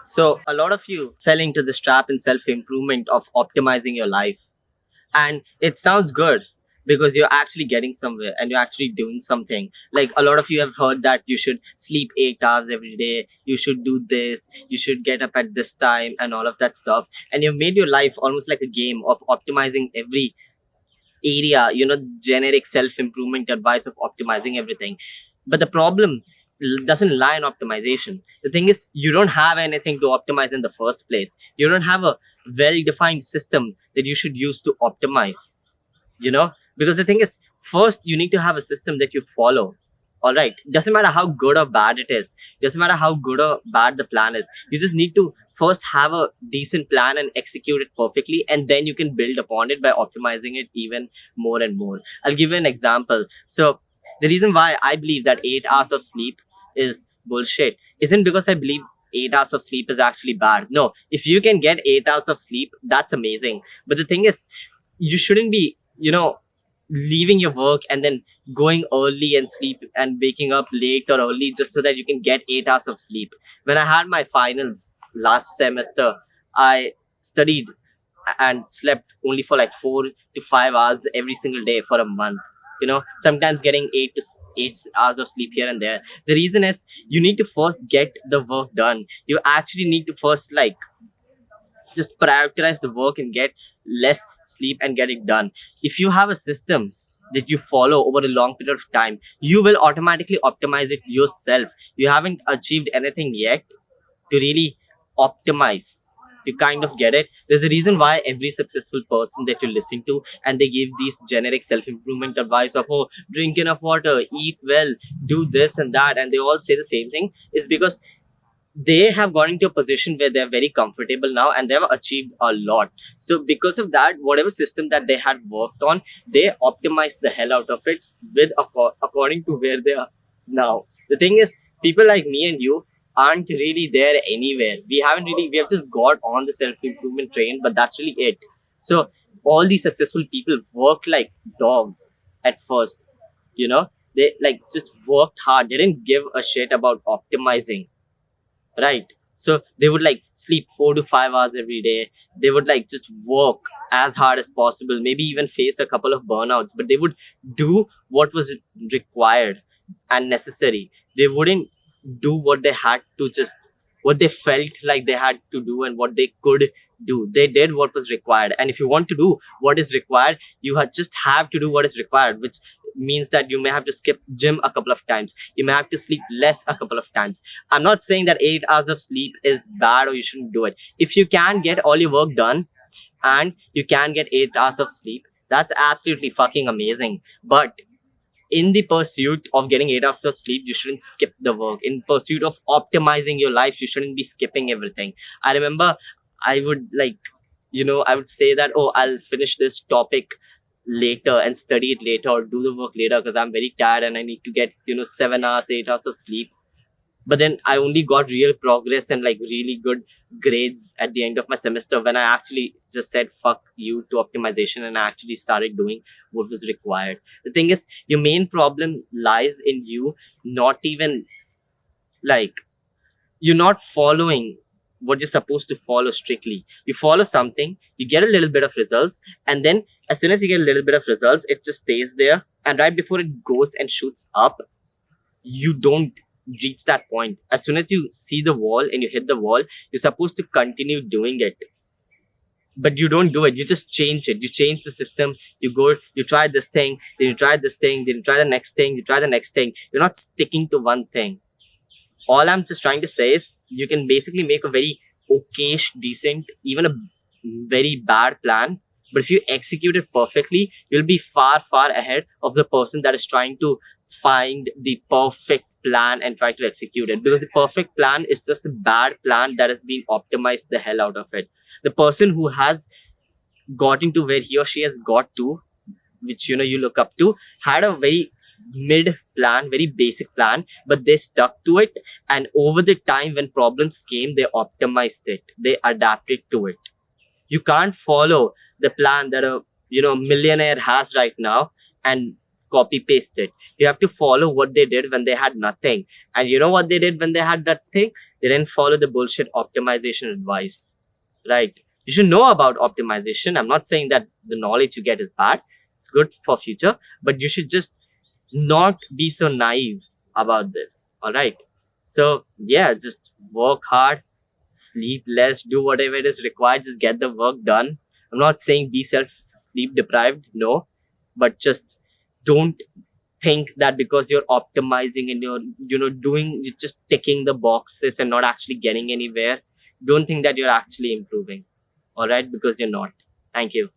So, a lot of you fell into this trap in self improvement of optimizing your life. And it sounds good because you're actually getting somewhere and you're actually doing something. Like, a lot of you have heard that you should sleep 8 hours every day, you should do this, you should get up at this time, and all of that stuff. And you've made your life almost like a game of optimizing every area, generic self improvement advice of optimizing everything. But the problem doesn't lie in optimization. The thing is, you don't have anything to optimize in the first place. You don't have a well defined system that you should use to optimize, because the thing is, first you need to have a system that you follow. All right, doesn't matter how good or bad it is, doesn't matter how good or bad the plan is, you just need to first have a decent plan and execute it perfectly, and then you can build upon it by optimizing it even more and more. I'll give you an example. So the reason why I believe that 8 hours of sleep is bullshit isn't because I believe 8 hours of sleep is actually bad. No, if you can get 8 hours of sleep, that's amazing. But the thing is, you shouldn't be, leaving your work and then going early and sleep and waking up late or early just so that you can get 8 hours of sleep. When I had my finals last semester, I studied and slept only for like 4 to 5 hours every single day for a month. Sometimes getting 8 hours of sleep here and there. The reason is, you need to first get the work done. You actually need to first, like, just prioritize the work and get less sleep and get it done. If you have a system that you follow over a long period of time, you will automatically optimize it yourself. You haven't achieved anything yet to really optimize. You kind of get it. There's a reason why every successful person that you listen to, and they give these generic self-improvement advice of, oh, drink enough water, eat well, do this and that, and they all say the same thing, is because they have gotten into a position where they're very comfortable now and they've achieved a lot. So because of that, whatever system that they had worked on, they optimized the hell out of it with according to where they are now. The thing is, people like me and you aren't really there anywhere. We have just got on the self-improvement train, but that's really it. So all these successful people work like dogs at first, they like just worked hard. They didn't give a shit about optimizing, right? So they would like sleep 4 to 5 hours every day. They would like just work as hard as possible, maybe even face a couple of burnouts, but they would do what was required and necessary. They wouldn't do what they had to, just what they felt like they had to do and what they could do. They did what was required. And if you want to do what is required, you just have to do what is required, which means that you may have to skip gym a couple of times, you may have to sleep less a couple of times. I'm not saying that 8 hours of sleep is bad or you shouldn't do it. If you can get all your work done and you can get 8 hours of sleep, that's absolutely fucking amazing. But in the pursuit of getting 8 hours of sleep, you shouldn't skip the work. In pursuit of optimizing your life, you shouldn't be skipping everything. I remember I would like, I would say that, oh, I'll finish this topic later and study it later or do the work later because I'm very tired and I need to get, 7 hours, 8 hours of sleep. But then I only got real progress and like really good grades at the end of my semester when I actually just said fuck you to optimization and I actually started doing what was required. The thing is, your main problem lies in you not even, like, you're not following what you're supposed to follow strictly. You follow something, you get a little bit of results, and then as soon as you get a little bit of results, it just stays there. And right before it goes and shoots up, you don't reach that point. As soon as you see the wall and you hit the wall, you're supposed to continue doing it. But you don't do it. You just change it. You change the system. You go, you try this thing, then you try this thing, then you try the next thing, you try the next thing. You're not sticking to one thing. All I'm just trying to say is you can basically make a very okayish, decent, even a very bad plan. But if you execute it perfectly, you'll be far, far ahead of the person that is trying to find the perfect plan and try to execute it. Because the perfect plan is just a bad plan that has been optimized the hell out of it. The person who has gotten to where he or she has got to, which you look up to, had a very mid plan, very basic plan, but they stuck to it. And over the time, when problems came, they optimized it, they adapted to it. You can't follow the plan that a millionaire has right now and copy paste it. You have to follow what they did when they had nothing. And you know what they did when they had that thing? They didn't follow the bullshit optimization advice, right? You should know about optimization. I'm not saying that the knowledge you get is bad. It's good for future, but you should just not be so naive about this. All right. So yeah, just work hard, sleep less, do whatever it is required. Just get the work done. I'm not saying be self sleep deprived. No, but just don't think that because you're optimizing and you're just ticking the boxes and not actually getting anywhere. Don't think that you're actually improving. All right, because you're not. Thank you.